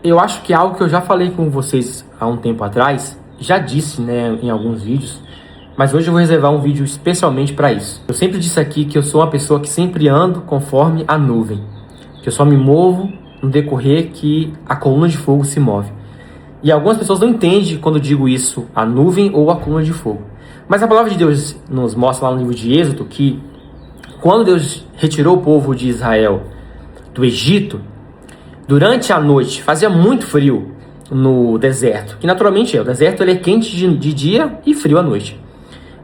eu acho que é algo que eu já falei com vocês há um tempo atrás, já disse, né, em alguns vídeos, mas hoje eu vou reservar um vídeo especialmente para isso. Eu sempre disse aqui que eu sou uma pessoa que sempre ando conforme a nuvem, que eu só me movo no decorrer que a coluna de fogo se move. E algumas pessoas não entendem quando eu digo isso, a nuvem ou a coluna de fogo. Mas a palavra de Deus nos mostra lá no livro de Êxodo que quando Deus retirou o povo de Israel do Egito, durante a noite fazia muito frio no deserto, que naturalmente o deserto ele é quente de dia e frio à noite.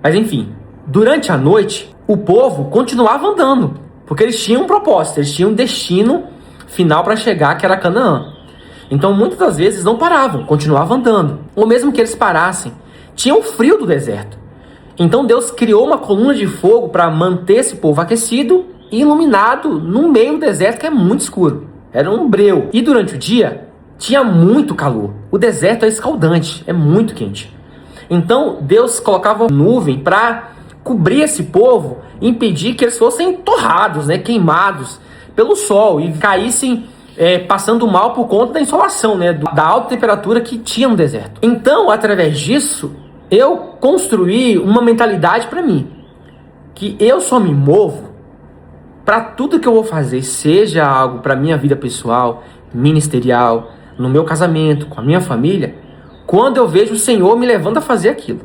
Mas enfim, durante a noite o povo continuava andando, porque eles tinham um propósito, eles tinham um destino final para chegar, que era Canaã. Então muitas das vezes não paravam, continuavam andando, ou mesmo que eles parassem, tinha o frio do deserto. Então Deus criou uma coluna de fogo para manter esse povo aquecido e iluminado no meio do deserto, que é muito escuro. Era um breu. E durante o dia, tinha muito calor. O deserto é escaldante, é muito quente. Então Deus colocava uma nuvem para cobrir esse povo e impedir que eles fossem torrados, né, queimados pelo sol e caíssem passando mal por conta da insolação, né, da alta temperatura que tinha no deserto. Então, através disso, eu construí uma mentalidade para mim, que eu só me movo para tudo que eu vou fazer, seja algo para minha vida pessoal, ministerial, no meu casamento, com a minha família, quando eu vejo o Senhor me levando a fazer aquilo.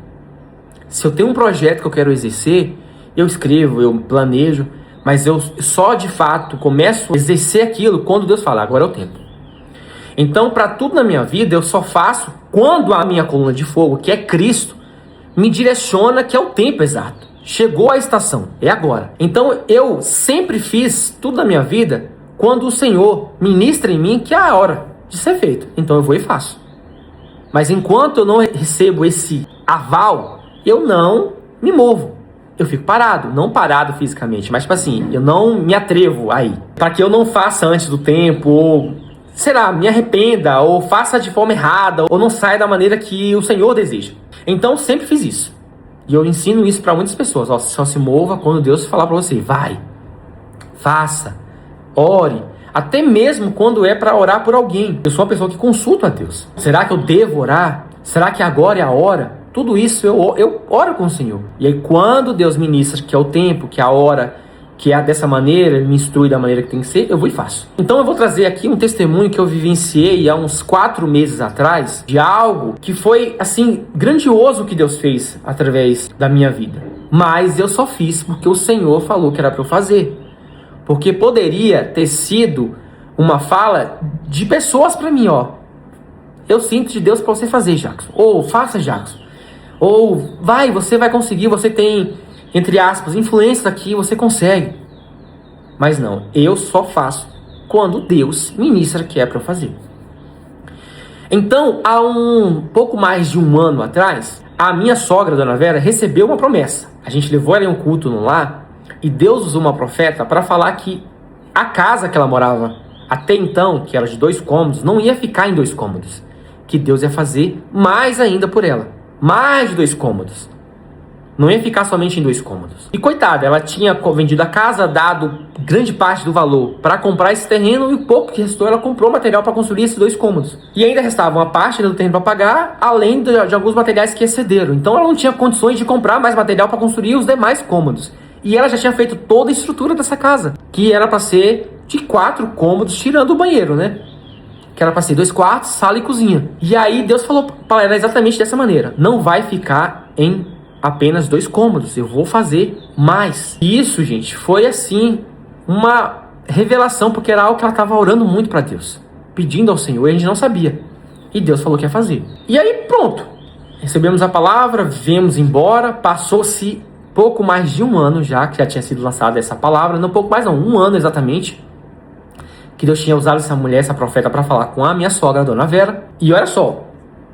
Se eu tenho um projeto que eu quero exercer, eu escrevo, eu planejo, mas eu só de fato começo a exercer aquilo quando Deus fala, agora é o tempo. Então, para tudo na minha vida, eu só faço quando a minha coluna de fogo, que é Cristo, me direciona que é o tempo exato. Chegou a estação, é agora. Então, eu sempre fiz tudo na minha vida quando o Senhor ministra em mim que é a hora de ser feito. Então, eu vou e faço. Mas enquanto eu não recebo esse aval, eu não me movo. Eu fico parado, não parado fisicamente, mas tipo assim, eu não me atrevo aí. Para que eu não faça antes do tempo, ou, será, me arrependa, ou faça de forma errada, ou não saia da maneira que o Senhor deseja. Então, sempre fiz isso. E eu ensino isso para muitas pessoas. Ó, só se mova quando Deus falar para você. Vai, faça, ore. Até mesmo quando é para orar por alguém. Eu sou uma pessoa que consulta a Deus. Será que eu devo orar? Será que agora é a hora? Tudo isso eu oro com o Senhor. E aí quando Deus ministra que é o tempo, que é a hora, que é dessa maneira, Ele me instrui da maneira que tem que ser, eu vou e faço. Então eu vou trazer aqui um testemunho que eu vivenciei há uns 4 meses atrás, de algo que foi, assim, grandioso que Deus fez através da minha vida. Mas eu só fiz porque o Senhor falou que era para eu fazer. Porque poderia ter sido uma fala de pessoas para mim, ó. Eu sinto de Deus para você fazer, Jackson. Ou faça, Jackson. Ou vai, você vai conseguir, você tem, entre aspas, influência aqui, você consegue. Mas não, eu só faço quando Deus ministra que é para eu fazer. Então, há um pouco mais de um ano atrás, a minha sogra, Dona Vera, recebeu uma promessa. A gente levou ela em um culto no lar e Deus usou uma profeta para falar que a casa que ela morava até então, que era de 2 cômodos, não ia ficar em 2 cômodos. Que Deus ia fazer mais ainda por ela. Mais de 2 cômodos. Não ia ficar somente em 2 cômodos. E coitada, ela tinha vendido a casa, dado grande parte do valor para comprar esse terreno e o pouco que restou ela comprou material para construir esses 2 cômodos. E ainda restava uma parte do terreno para pagar, além de alguns materiais que excederam. Então ela não tinha condições de comprar mais material para construir os demais cômodos. E ela já tinha feito toda a estrutura dessa casa, que era para ser de 4 cômodos, tirando o banheiro, né? Que era para ser 2 quartos, sala e cozinha. E aí Deus falou para ela exatamente dessa maneira: não vai ficar em apenas 2 cômodos, eu vou fazer mais. E isso, gente, foi assim uma revelação, porque era algo que ela estava orando muito para Deus, pedindo ao Senhor, e a gente não sabia. E Deus falou que ia fazer. E aí pronto, recebemos a palavra, viemos embora, passou-se pouco mais de um ano já, que já tinha sido lançada essa palavra, não pouco mais não, um ano exatamente, que Deus tinha usado essa mulher, essa profeta, para falar com a minha sogra, a Dona Vera. E olha só,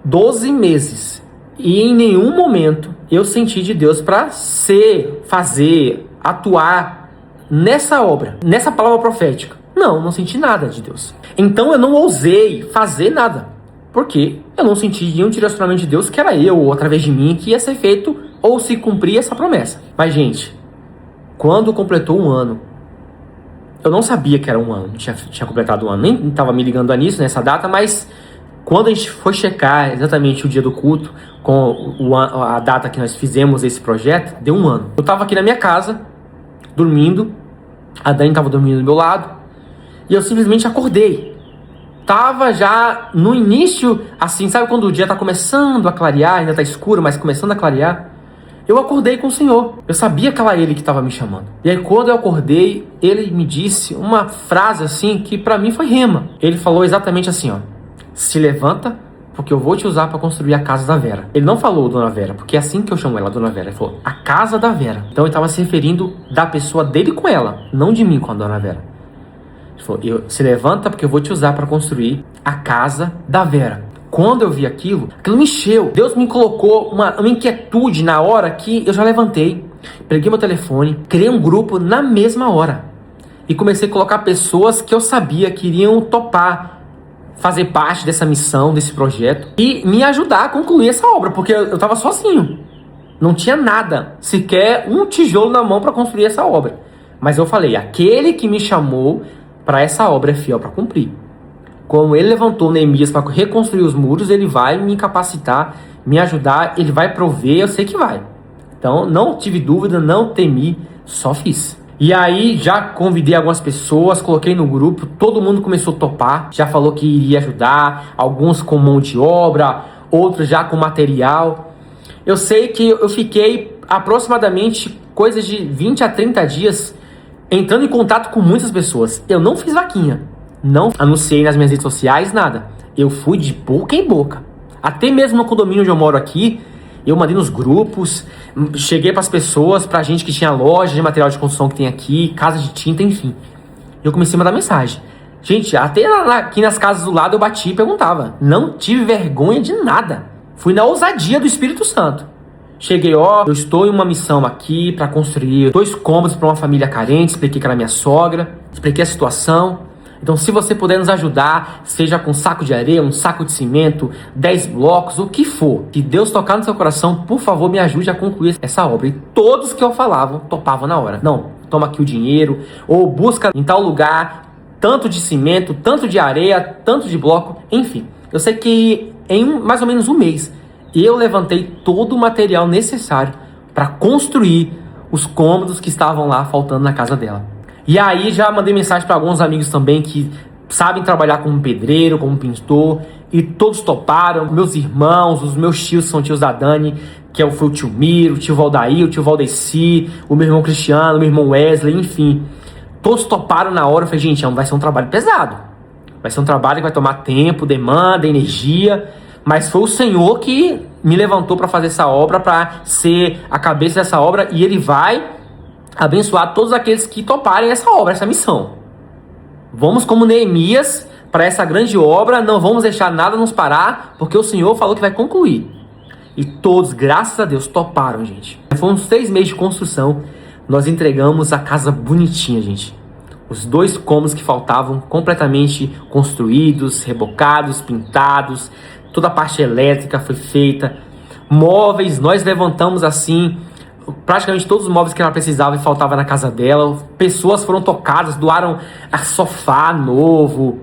12 meses. E em nenhum momento eu senti de Deus para fazer, atuar nessa obra, nessa palavra profética. Não senti nada de Deus. Então eu não ousei fazer nada. Porque eu não senti nenhum direcionamento de Deus, que era eu, ou através de mim, que ia ser feito ou se cumprir essa promessa. Mas, gente, quando completou um ano, Eu não sabia que era um ano, tinha completado um ano, nem estava me ligando a nisso, nessa data, mas quando a gente foi checar exatamente o dia do culto, com a data que nós fizemos esse projeto, deu um ano. Eu estava aqui na minha casa, dormindo, a Dani estava dormindo do meu lado, e eu simplesmente acordei. Tava já no início, assim, sabe quando o dia tá começando a clarear, ainda tá escuro, mas começando a clarear? Eu acordei com o Senhor. Eu sabia que era Ele que estava me chamando. E aí quando eu acordei, Ele me disse uma frase assim, que para mim foi rema. Ele falou exatamente assim, ó: se levanta, porque eu vou te usar para construir a casa da Vera. Ele não falou Dona Vera, porque é assim que eu chamo ela, Dona Vera. Ele falou a casa da Vera. Então ele estava se referindo da pessoa dele com ela, não de mim com a Dona Vera. Ele falou: se levanta, porque eu vou te usar para construir a casa da Vera. Quando eu vi aquilo me encheu. Deus me colocou uma inquietude na hora que eu já levantei, peguei meu telefone, criei um grupo na mesma hora e comecei a colocar pessoas que eu sabia que iriam topar fazer parte dessa missão, desse projeto e me ajudar a concluir essa obra, porque eu estava sozinho, não tinha nada, sequer um tijolo na mão para construir essa obra. Mas eu falei: aquele que me chamou para essa obra é fiel para cumprir. Como ele levantou Neemias para reconstruir os muros, ele vai me capacitar, me ajudar, ele vai prover, eu sei que vai. Então não tive dúvida, não temi, só fiz. E aí já convidei algumas pessoas, coloquei no grupo, todo mundo começou a topar, já falou que iria ajudar, alguns com mão de obra, outros já com material. Eu sei que eu fiquei aproximadamente coisa de 20 a 30 dias entrando em contato com muitas pessoas. Eu não fiz vaquinha. Não anunciei nas minhas redes sociais, nada. Eu fui de boca em boca. Até mesmo no condomínio onde eu moro aqui, eu mandei nos grupos, cheguei para as pessoas, para gente que tinha loja de material de construção que tem aqui, casa de tinta, enfim. Eu comecei a mandar mensagem. Gente, até aqui nas casas do lado eu bati e perguntava. Não tive vergonha de nada. Fui na ousadia do Espírito Santo. Cheguei: eu estou em uma missão aqui para construir 2 cômodos para uma família carente. Expliquei que era minha sogra, expliquei a situação. Então, se você puder nos ajudar, seja com um saco de areia, um saco de cimento, 10 blocos, o que for, que Deus tocar no seu coração, por favor, me ajude a concluir essa obra. E todos que eu falava, topavam na hora. Não, toma aqui o dinheiro, ou busca em tal lugar, tanto de cimento, tanto de areia, tanto de bloco, enfim. Eu sei que em mais ou menos um mês, eu levantei todo o material necessário para construir os cômodos que estavam lá faltando na casa dela. E aí já mandei mensagem para alguns amigos também que sabem trabalhar como pedreiro, como pintor, e todos toparam. Meus irmãos, os meus tios são tios da Dani, que foi o tio Miro, o tio Valdair, o tio Valdeci, o meu irmão Cristiano, o meu irmão Wesley, enfim. Todos toparam na hora. Eu falei: gente, vai ser um trabalho pesado. Vai ser um trabalho que vai tomar tempo, demanda, energia. Mas foi o Senhor que me levantou para fazer essa obra, para ser a cabeça dessa obra, e Ele vai abençoar todos aqueles que toparem essa obra, essa missão. Vamos como Neemias para essa grande obra, não vamos deixar nada nos parar, porque o Senhor falou que vai concluir. E todos, graças a Deus, toparam, gente. Foram uns 3 meses de construção, nós entregamos a casa bonitinha, gente. Os 2 cômodos que faltavam completamente construídos, rebocados, pintados, toda a parte elétrica foi feita. Móveis, nós levantamos assim praticamente todos os móveis que ela precisava e faltava na casa dela. Pessoas foram tocadas, doaram sofá novo,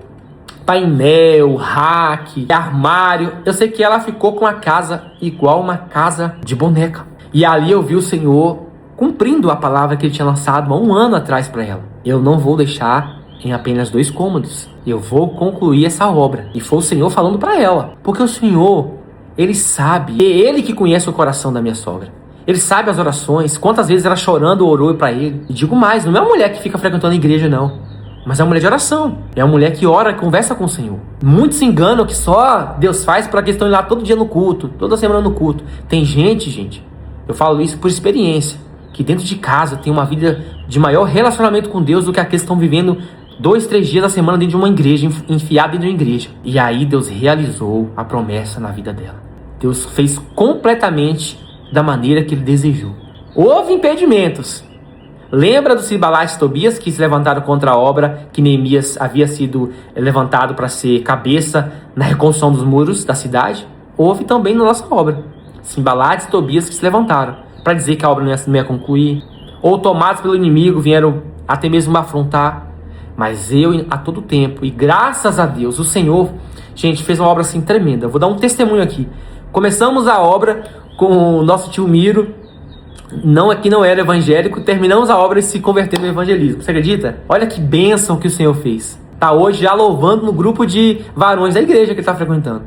painel, rack, armário. Eu sei que ela ficou com a casa igual uma casa de boneca. E ali eu vi o Senhor cumprindo a palavra que Ele tinha lançado há 1 ano atrás para ela. Eu não vou deixar em apenas 2 cômodos. Eu vou concluir essa obra. E foi o Senhor falando para ela. Porque o Senhor, Ele sabe. É Ele que conhece o coração da minha sogra. Ele sabe as orações, quantas vezes ela chorando orou para ele. E digo mais, não é uma mulher que fica frequentando a igreja, não. Mas é uma mulher de oração. É uma mulher que ora, conversa com o Senhor. Muitos se enganam que só Deus faz para que estão indo lá todo dia no culto, toda semana no culto. Tem gente, eu falo isso por experiência, que dentro de casa tem uma vida de maior relacionamento com Deus do que aqueles que estão vivendo 2, 3 dias da semana dentro de uma igreja, enfiado dentro de uma igreja. E aí Deus realizou a promessa na vida dela. Deus fez completamente da maneira que Ele desejou. Houve impedimentos. Lembra dos Sanbalate e Tobias que se levantaram contra a obra que Neemias havia sido levantado para ser cabeça na reconstrução dos muros da cidade? Houve também na nossa obra. Sanbalate e Tobias que se levantaram para dizer que a obra não ia concluir. Ou tomados pelo inimigo vieram até mesmo afrontar. Mas eu, a todo tempo, e graças a Deus, o Senhor, gente, fez uma obra assim tremenda. Eu vou dar um testemunho aqui. Começamos a obra com o nosso tio Miro, que não era evangélico, terminamos a obra e se convertendo no evangelismo. Você acredita? Olha que bênção que o Senhor fez. Tá hoje já louvando no grupo de varões da igreja que ele está frequentando.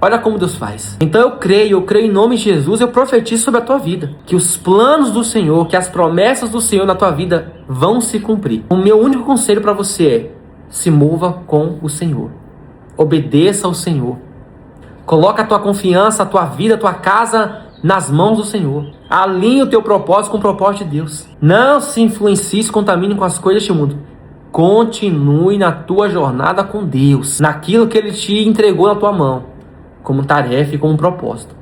Olha como Deus faz. Então eu creio em nome de Jesus, eu profetizo sobre a tua vida, que os planos do Senhor, que as promessas do Senhor na tua vida vão se cumprir. O meu único conselho para você é: se mova com o Senhor. Obedeça ao Senhor. Coloca a tua confiança, a tua vida, a tua casa nas mãos do Senhor. Alinhe o teu propósito com o propósito de Deus. Não se influencie, se contamine com as coisas deste mundo. Continue na tua jornada com Deus, naquilo que Ele te entregou na tua mão, como tarefa e como propósito.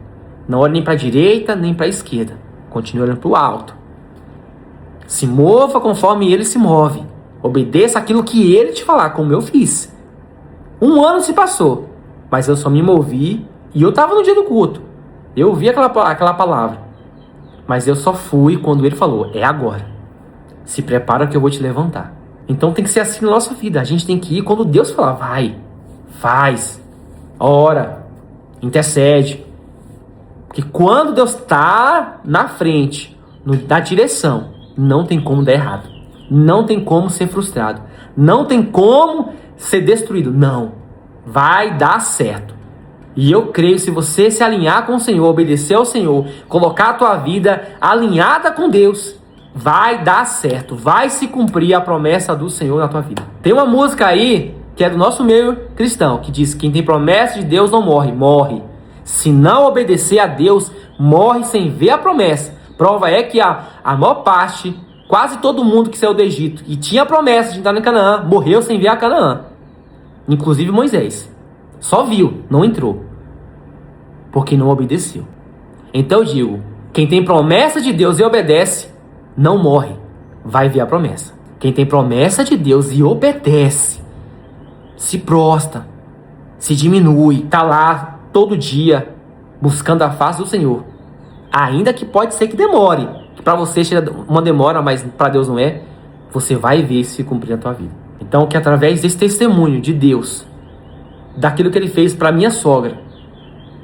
Não olhe nem para a direita, nem para a esquerda. Continue olhando para o alto. Se mova conforme Ele se move. Obedeça aquilo que Ele te falar, como eu fiz. 1 ano se passou, mas eu só me movi e eu estava no dia do culto. Eu ouvi aquela palavra, mas eu só fui quando Ele falou: é agora. Se prepara que eu vou te levantar. Então tem que ser assim na nossa vida. A gente tem que ir quando Deus falar: vai, faz, ora, intercede. Porque quando Deus está na frente, na direção, não tem como dar errado. Não tem como ser frustrado. Não tem como ser destruído. Não. Vai dar certo. E eu creio, se você se alinhar com o Senhor, obedecer ao Senhor, colocar a tua vida alinhada com Deus, vai dar certo. Vai se cumprir a promessa do Senhor na tua vida. Tem uma música aí, que é do nosso meio cristão, que diz: quem tem promessa de Deus não morre, morre. Se não obedecer a Deus, morre sem ver a promessa. Prova é que a maior parte, quase todo mundo que saiu do Egito e tinha a promessa de entrar em Canaã, morreu sem ver a Canaã. Inclusive Moisés. Só viu, não entrou. Porque não obedeceu. Então eu digo, quem tem promessa de Deus e obedece, não morre, vai ver a promessa. Quem tem promessa de Deus e obedece, se prostra, se diminui, está lá todo dia buscando a face do Senhor. Ainda que pode ser que demore, que para você seja uma demora, mas para Deus não é, você vai ver se cumprir na tua vida. Então que através desse testemunho de Deus, daquilo que Ele fez para minha sogra,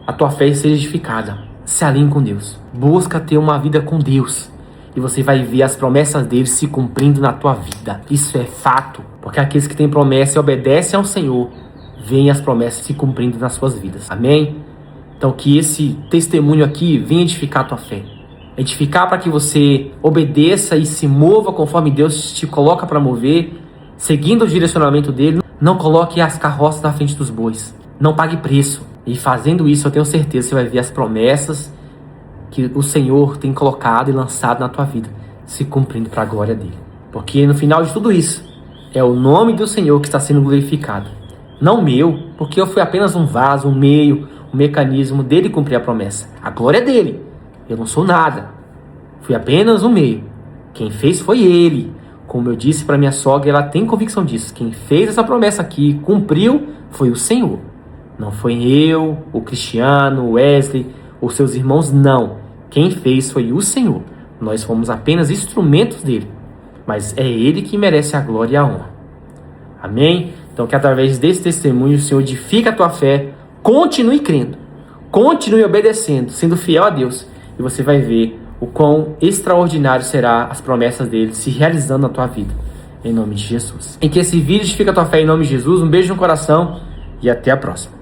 a tua fé seja edificada. Se alinhe com Deus. Busca ter uma vida com Deus. E você vai ver as promessas dele se cumprindo na tua vida. Isso é fato. Porque aqueles que têm promessa e obedecem ao Senhor, veem as promessas se cumprindo nas suas vidas. Amém? Então que esse testemunho aqui venha edificar a tua fé. Edificar para que você obedeça e se mova conforme Deus te coloca para mover, seguindo o direcionamento dele. Não coloque as carroças na frente dos bois. Não pague preço. E fazendo isso, eu tenho certeza que você vai ver as promessas que o Senhor tem colocado e lançado na tua vida se cumprindo para a glória dele. Porque no final de tudo isso, é o nome do Senhor que está sendo glorificado. Não meu, porque eu fui apenas um vaso, um meio, um mecanismo dele cumprir a promessa. A glória é dele. Eu não sou nada. Fui apenas um meio. Quem fez foi ele. Como eu disse para minha sogra, ela tem convicção disso. Quem fez essa promessa aqui, cumpriu, foi o Senhor. Não foi eu, o Cristiano, o Wesley, os seus irmãos, não. Quem fez foi o Senhor. Nós fomos apenas instrumentos dele. Mas é ele que merece a glória e a honra. Amém? Então que através desse testemunho o Senhor edifica a tua fé. Continue crendo. Continue obedecendo, sendo fiel a Deus. E você vai ver o quão extraordinário será as promessas dele se realizando na tua vida. Em nome de Jesus. Em que esse vídeo edifica a tua fé em nome de Jesus. Um beijo no coração e até a próxima.